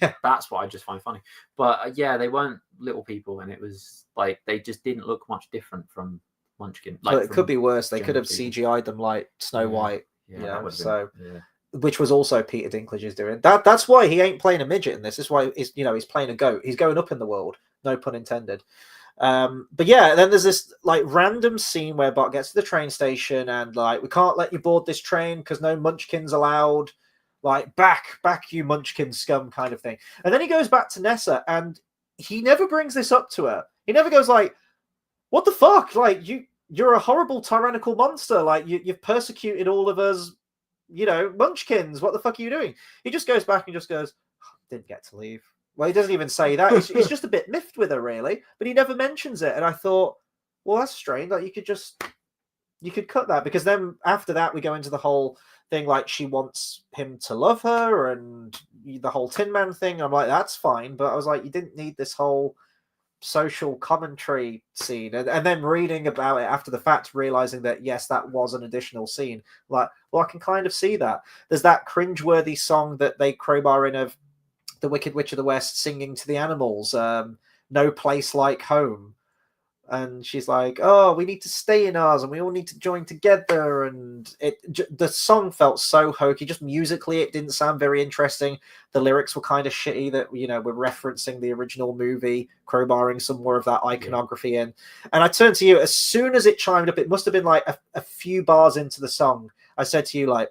Yeah, that's what I just find funny. But yeah, they weren't little people, and it was like they just didn't look much different from Munchkin. Like, it could be worse. They could have CGI'd them like Snow White. Yeah, so which was also Peter Dinklage's doing. That's why he ain't playing a midget in this. That's why he's playing a goat. He's going up in the world. No pun intended. But yeah, then there's this like random scene where Bart gets to the train station and like, we can't let you board this train because no munchkins allowed. Like, back you munchkin scum kind of thing. And then he goes back to Nessa and he never brings this up to her. He never goes like, what the fuck? Like, you're a horrible tyrannical monster. Like, you've persecuted all of us, munchkins. What the fuck are you doing? He just goes back and just goes, didn't get to leave. Well, he doesn't even say that. He's just a bit miffed with her, really. But he never mentions it. And I thought, well, that's strange. Like, you could cut that, because then after that we go into the whole thing, like she wants him to love her and the whole Tin Man thing. I'm like, that's fine. But I was like, you didn't need this whole social commentary scene. And then reading about it after the fact, realizing that, yes, that was an additional scene. Like, well, I can kind of see that. There's that cringeworthy song that they crowbar in of the Wicked Witch of the West singing to the animals, No Place Like Home. And she's like, oh, we need to stay in ours and we all need to join together. And the song felt so hokey. Just musically, it didn't sound very interesting. The lyrics were kind of shitty that, were referencing the original movie, crowbarring some more of that iconography in. And I turned to you, as soon as it chimed up, it must have been like a few bars into the song. I said to you, like,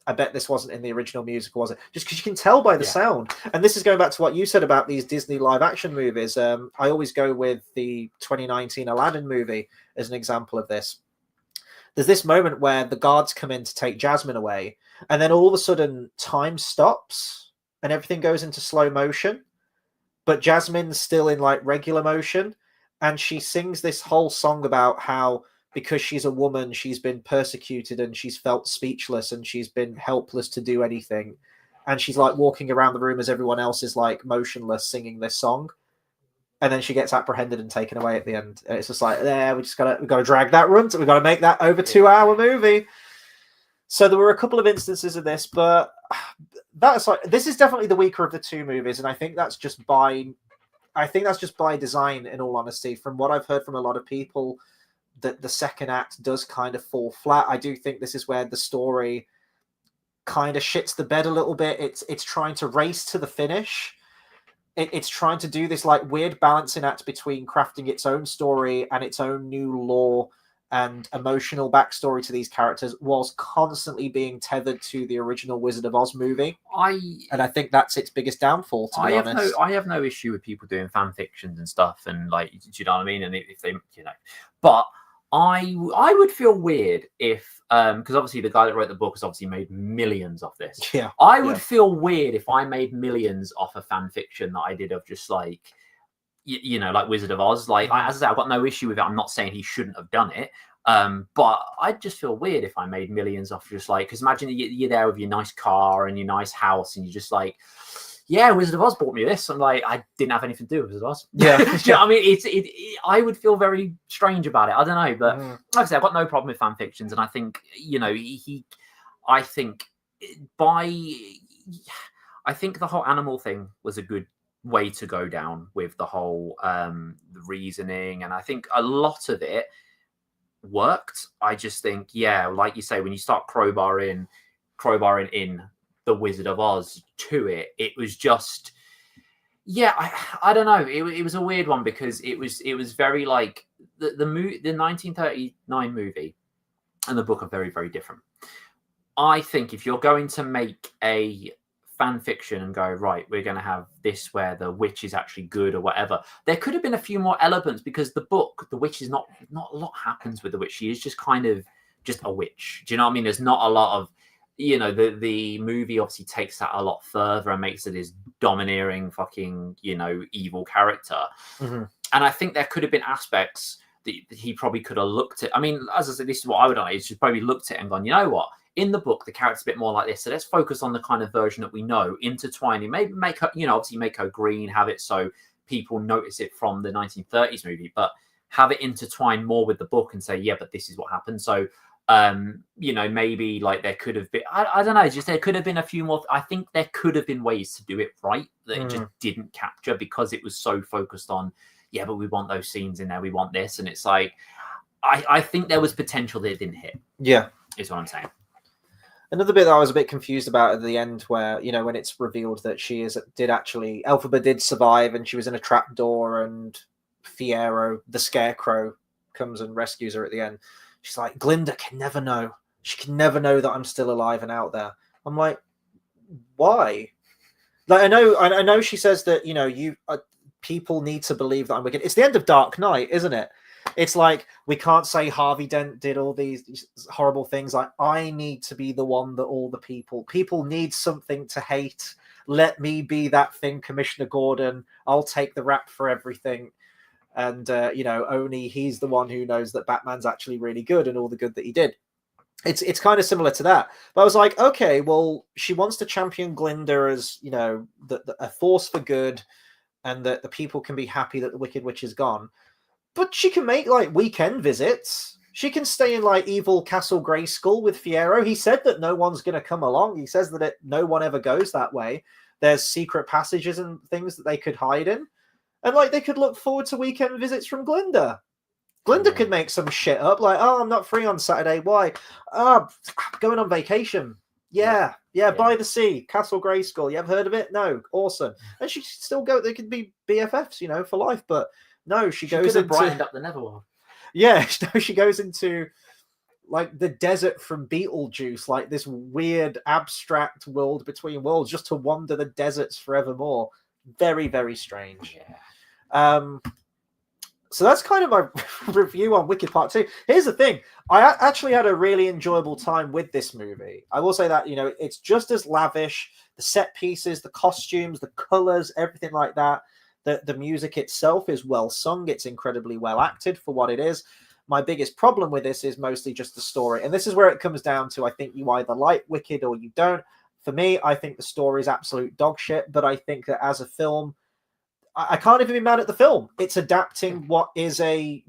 I bet this wasn't in the original music, was it? Just because you can tell by the sound. And this is going back to what you said about these Disney live action movies. I always go with the 2019 Aladdin movie as an example of this. There's this moment where the guards come in to take Jasmine away, and then all of a sudden time stops and everything goes into slow motion, but Jasmine's still in like regular motion, and she sings this whole song about how, because she's a woman, she's been persecuted and she's felt speechless and she's been helpless to do anything. And she's like walking around the room as everyone else is like motionless singing this song. And then she gets apprehended and taken away at the end. And it's just like, we've got to drag that run. We've got to make that over 2-hour movie. So there were a couple of instances of this, but this is definitely the weaker of the two movies. And I think that's just by design, in all honesty. From what I've heard from a lot of people, that the second act does kind of fall flat. I do think this is where the story kind of shits the bed a little bit. It's trying to race to the finish. It's trying to do this like weird balancing act between crafting its own story and its own new lore and emotional backstory to these characters, whilst constantly being tethered to the original Wizard of Oz movie. And I think that's its biggest downfall, to be honest. I have no issue with people doing fan fictions and stuff, and like, do you know what I mean? And if they, but I would feel weird if, because obviously the guy that wrote the book has obviously made millions off this. Yeah. I would feel weird if I made millions off a fan fiction that I did of just like you know, like Wizard of Oz. Like, as I say, I've got no issue with it. I'm not saying he shouldn't have done it. But I'd just feel weird if I made millions off just like, because imagine you're there with your nice car and your nice house, and you're just like, yeah, Wizard of Oz bought me this. I'm like, I didn't have anything to do with Wizard of Oz. Yeah. Do you know what I mean? I would feel very strange about it. I don't know, but like I said, I've got no problem with fan fictions, and I think, you know, I think the whole animal thing was a good way to go down with the whole the reasoning, and I think a lot of it worked. I just think, yeah, like you say, when you start crowbarring in the Wizard of Oz to it, it was just, yeah, I don't know. It was a weird one because it was very like the 1939 movie and the book are very, very different. I think if you're going to make a fan fiction and go, right, we're going to have this where the witch is actually good or whatever, there could have been a few more elements, because the book, the witch is not a lot happens with the witch. She is just kind of just a witch. Do you know what I mean? There's not a lot of, you know, the movie obviously takes that a lot further and makes it this domineering fucking, you know, evil character. And I think there could have been aspects that he probably could have looked at. I mean, as I said, this is what I would have done. He's just probably looked at it and gone, you know what? In the book, the character's a bit more like this, so let's focus on the kind of version that we know, intertwining, maybe make her, you know, obviously make her green, have it so people notice it from the 1930s movie, but have it intertwine more with the book and say, yeah, but this is what happened. So, you know, maybe like there could have been, I don't know, just there could have been a few more. I think there could have been ways to do it right that it just didn't capture because it was so focused on, yeah, but we want those scenes in there, we want this. And it's like, I think there was potential that it didn't hit. Yeah. Is what I'm saying. Another bit that I was a bit confused about at the end, where, you know, when it's revealed that Elphaba did survive and she was in a trapdoor, and Fiyero, the scarecrow, comes and rescues her at the end. She's like, Glinda can never know. She can never know that I'm still alive and out there. I'm like, why? Like, I know she says that, you know, people need to believe that I'm wicked. It's the end of Dark Knight, isn't it? It's like, we can't say Harvey Dent did all these horrible things. Like, I need to be the one that all the people need something to hate. Let me be that thing, Commissioner Gordon. I'll take the rap for everything. And, you know, only he's the one who knows that Batman's actually really good and all the good that he did. It's kind of similar to that. But I was like, okay, well, she wants to champion Glinda as, you know, a force for good, and that the people can be happy that the Wicked Witch is gone. But she can make, like, weekend visits. She can stay in, like, evil Castle Grayskull with Fiyero. He said that no one's going to come along. He says that no one ever goes that way. There's secret passages and things that they could hide in. And, like, they could look forward to weekend visits from Glinda. Glinda could make some shit up, like, oh, I'm not free on Saturday. Why? Oh, I'm going on vacation. Yeah, by the sea, Castle Grayskull. You ever heard of it? No. Awesome. And she could still go. They could be BFFs, you know, for life. But no, she goes into brightened up the Netherworld. Yeah, no, she goes into like the desert from Beetlejuice, like this weird abstract world between worlds, just to wander the deserts forevermore. Very, very strange. Yeah. So that's kind of my review on Wicked Part 2. Here's the thing. I actually had a really enjoyable time with this movie. I will say that, you know, it's just as lavish. The set pieces, the costumes, the colors, everything like that. The music itself is well sung. It's incredibly well acted for what it is. My biggest problem with this is mostly just the story. And this is where it comes down to, I think you either like Wicked or you don't. For me, I think the story is absolute dog shit. But I think that as a film, I can't even be mad at the film. It's adapting what is a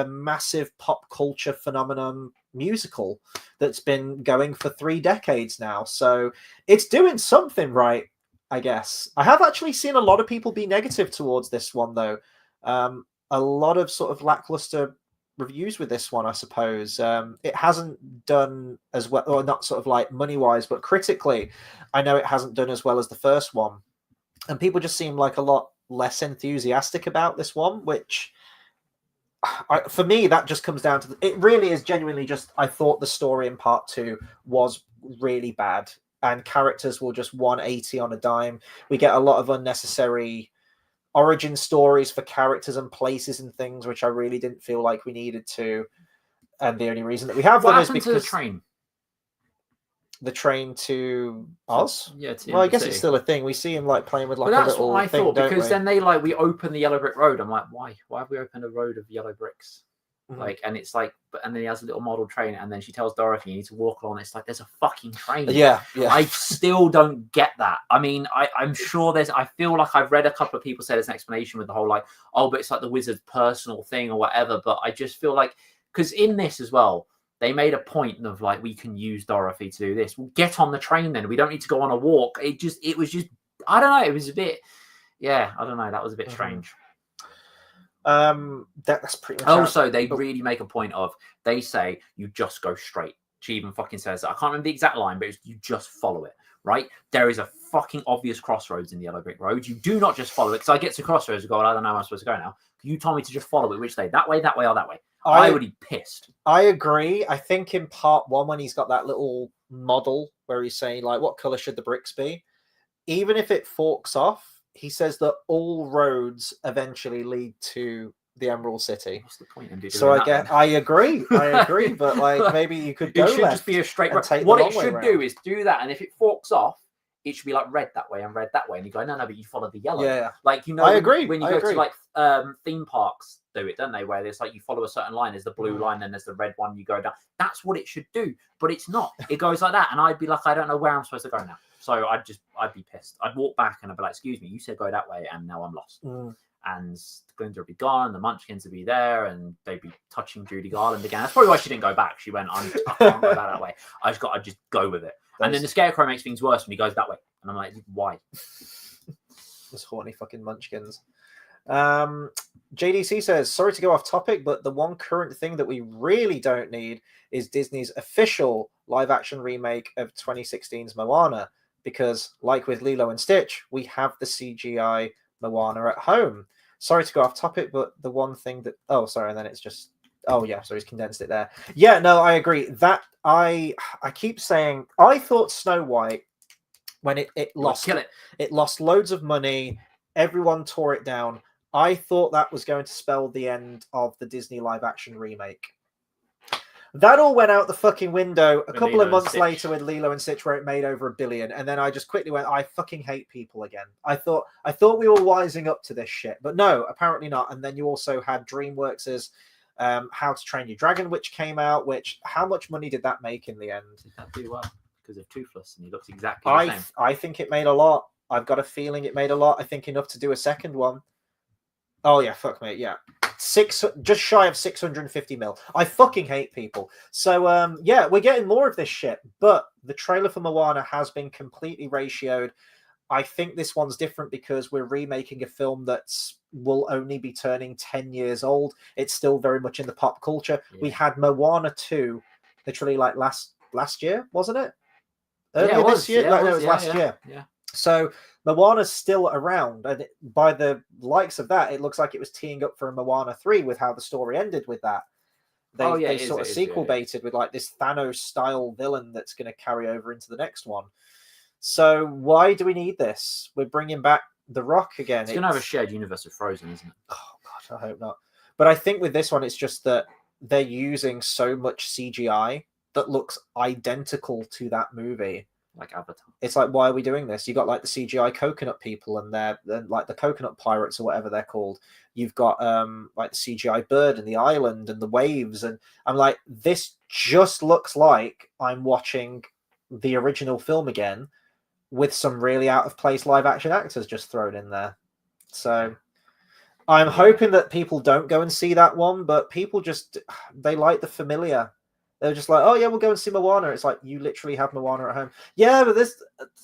massive pop culture phenomenon musical that's been going for 3 decades now. So it's doing something right, I guess. I have actually seen a lot of people be negative towards this one, though. A lot of sort of lackluster reviews with this one, I suppose. It hasn't done as well, or not sort of like money-wise, but critically, I know it hasn't done as well as the first one. And people just seem like a lot less enthusiastic about this one, which for me, that just comes down to it really is genuinely just, I thought the story in part 2 was really bad, and characters will just 180 on a dime. We get a lot of unnecessary origin stories for characters and places and things, which I really didn't feel like we needed to. And the only reason that we have them is because the train. the train to Oz. Yeah, well, I guess it's still a thing. We see him like playing with like but a little what I thing, thought, don't because we? then we open the yellow brick road. I'm like, why have we opened a road of yellow bricks? Like, and it's like, and then he has a little model train, and then she tells Dorothy, "You need to walk along." It's like there's a fucking train. Yeah. I still don't get that. I mean, I'm sure there's. I feel like I've read a couple of people say there's an explanation with the whole like, oh, but it's like the wizard's personal thing or whatever. But I just feel like, because in this as well, they made a point of like, we can use Dorothy to do this. Well, get on the train then. We don't need to go on a walk. It was just, I don't know. It was a bit, yeah, I don't know. That was a bit strange. That's pretty much. Also, they really make a point of, they say you just go straight. She even fucking says that. I can't remember the exact line, but you just follow it, right? There is a fucking obvious crossroads in the Yellow Brick Road. You do not just follow it, because I get to crossroads and go, I don't know how I'm supposed to go now. You told me to just follow it. Which way? That way, or that way? I would be pissed. I agree. I think in part 1, when he's got that little model where he's saying like, what color should the bricks be? Even if it forks off, he says that all roads eventually lead to the Emerald City. What's the point in doing so that? I agree, but like maybe you could go. It should just be a straight road. What it should do is do that, and if it forks off, it should be like red that way and red that way, and you go, no, but you follow the yellow. Yeah. Like, you know, I agree. When you go to like theme parks, do it, don't they? Where there's like, you follow a certain line, there's the blue line, and there's the red one. You go down. That's what it should do, but it's not. It goes like that, and I'd be like, I don't know where I'm supposed to go now. So I'd be pissed. I'd walk back and I'd be like, excuse me, you said go that way, and now I'm lost. And Glinda would be gone, the Munchkins would be there, and they'd be touching Judy Garland again. That's probably why she didn't go back. She went, I can't go that way. I just go with it. And then the Scarecrow makes things worse when he goes that way. And I'm like, why? Those horny fucking Munchkins. JDC says, sorry to go off topic, but the one current thing that we really don't need is Disney's official live-action remake of 2016's Moana. Because, like with Lilo and Stitch, we have the CGI Moana at home. Sorry to go off topic, but the one thing that... Oh, sorry, and then it's just... Oh, yeah, so he's condensed it there. Yeah, no, I agree. That, I keep saying... I thought Snow White, when it lost... It lost loads of money. Everyone tore it down. I thought that was going to spell the end of the Disney live-action remake. That all went out the fucking window a couple of months later with Lilo and Stitch, where it made over $1 billion, and then I just quickly went, I fucking hate people again. I thought we were wising up to this shit, but no, apparently not. And then you also had DreamWorks' How to Train Your Dragon, which came out. Which, how much money did that make in the end? Did that do well? Because of Toothless, and he looks exactly the same. I think it made a lot. I've got a feeling it made a lot. I think enough to do a second one. Oh yeah, fuck me, yeah. Just shy of 650 mil. I fucking hate people. So yeah, we're getting more of this shit. But the trailer for Moana has been completely ratioed. I think this one's different because we're remaking a film that's will only be turning 10 years old. It's still very much in the pop culture. Yeah. We had Moana 2 literally like last year, wasn't it? Earlier this year? Yeah, it was last year. Yeah. So Moana's still around, and by the likes of that, it looks like it was teeing up for a Moana 3 with how the story ended with that. They sort of sequel baited with like this Thanos-style villain that's going to carry over into the next one. So why do we need this? We're bringing back The Rock again. It's going to have a shared universe with Frozen, isn't it? Oh, God, I hope not. But I think with this one, it's just that they're using so much CGI that looks identical to that movie. Like Avatar. It's like, why are we doing this? You got like the CGI coconut people, and they're like the coconut pirates or whatever they're called. You've got like the CGI bird and the island and the waves, and I'm like, this just looks like I'm watching the original film again with some really out of place live action actors just thrown in there. So I'm hoping that people don't go and see that one, but people they like the familiar. They're just like, oh yeah, we'll go and see Moana. It's like, you literally have Moana at home. Yeah, but it's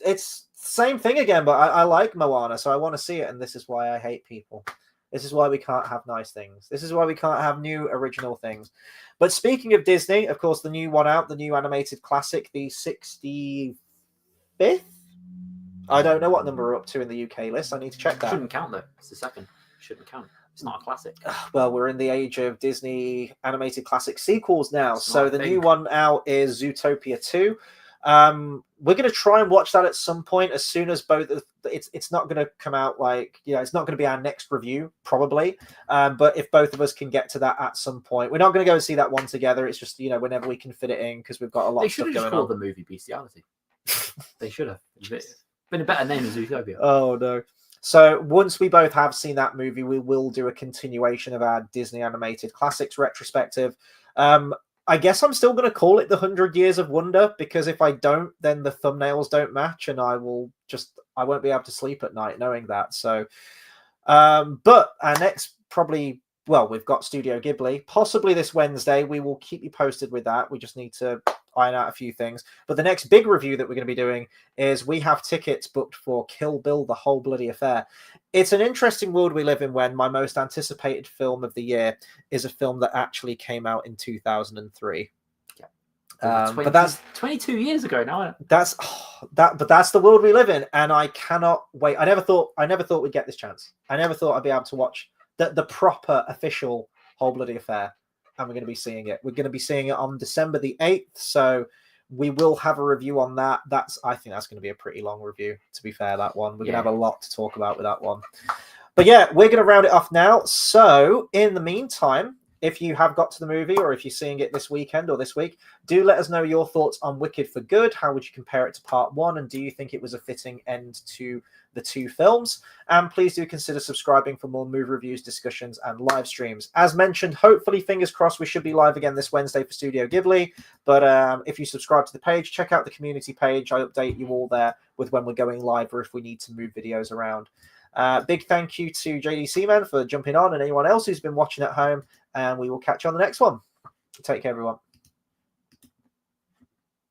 the same thing again, but I like Moana, so I want to see it, and this is why I hate people. This is why we can't have nice things. This is why we can't have new original things. But speaking of Disney, of course, the new one out, the new animated classic, the 65th? I don't know what number we're up to in the UK list. I need to check that. Shouldn't count, though. It's the second. Shouldn't count. It's not a classic. Well, we're in the age of Disney animated classic sequels now. So the new one out is Zootopia 2. We're going to try and watch that at some point as soon as both. It's not going to come out like, it's not going to be our next review probably. But if both of us can get to that at some point, we're not going to go and see that one together. It's just whenever we can fit it in because we've got a lot of stuff going on. They should have called the movie Bestiality. They should have. Been a better name than Zootopia. Oh no. So once we both have seen that movie, we will do a continuation of our Disney animated classics retrospective. I guess I'm still going to call it the 100 Years of Wonder, because if I don't, then the thumbnails don't match, and I won't be able to sleep at night knowing that. So, but our next we've got Studio Ghibli, possibly this Wednesday. We will keep you posted with that. We just need to iron out a few things. But the next big review that we're going to be doing is we have tickets booked for Kill Bill, The Whole Bloody Affair. It's an interesting world we live in when my most anticipated film of the year is a film that actually came out in 2003. But that's 22 years ago now. But that's the world we live in, and I cannot wait. I never thought we'd get this chance. I never thought I'd be able to watch the proper official Whole Bloody Affair, and we're going to be seeing it. We're going to be seeing it on December the 8th, so we will have a review on that. I think that's going to be a pretty long review, to be fair, that one. We're going to have a lot to talk about with that one. But yeah, we're going to round it off now. So in the meantime, if you have got to the movie, or if you're seeing it this weekend or this week, do let us know your thoughts on Wicked for Good. How would you compare it to part one? And do you think it was a fitting end to the two films? And please do consider subscribing for more movie reviews, discussions, and live streams. As mentioned, hopefully, fingers crossed, we should be live again this Wednesday for Studio Ghibli. But if you subscribe to the page, check out the community page. I update you all there with when we're going live or if we need to move videos around. Big thank you to JD Seaman for jumping on, and anyone else who's been watching at home. And we will catch you on the next one. Take care, everyone.